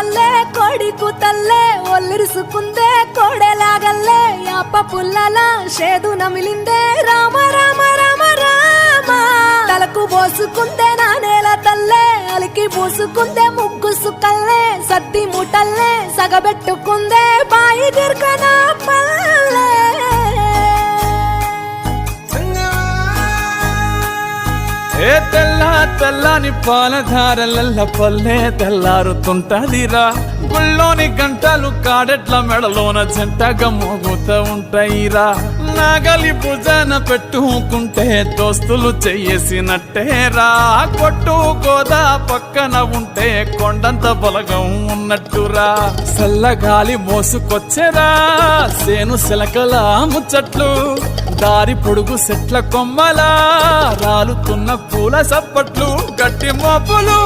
తల్లే కొడికు తల్లే ఒల్లిరుసుకుందే కోడెలాగల్లే యాప పుల్లల షేదు నమిలిందే రామ రామ రామ రామ తలకు పోసుకుందే నా నేల తల్లే అలికి పూసుకుందే ముగ్గు సుక్కల్లే సద్ది ముటల్లే సగబెట్టుకుందే బాయి దిర్కన పల్లె ఏ తెల్ల తెల్లని పాలధారలల్ల పల్లె తెల్లారుతుంటదిరా గుళ్ళోని గంటలు కాడెట్ల మెడలోన జంటగా మోగుతూ ఉంటాయిరా నాగలి భుజాన పెట్టుకుంటే దోస్తులు చెయ్యేసినట్టేరా కొట్టు గోదా పక్కన ఉంటే కొండంత బలగం ఉన్నట్టురా చల్లగాలి మోసుకొచ్చేరా సేను శిలకల ముచ్చట్లు దారి పొడుగు చెట్ల కొమ్మలా రాలుతున్న పూల సప్పట్లు గట్టి మోపులు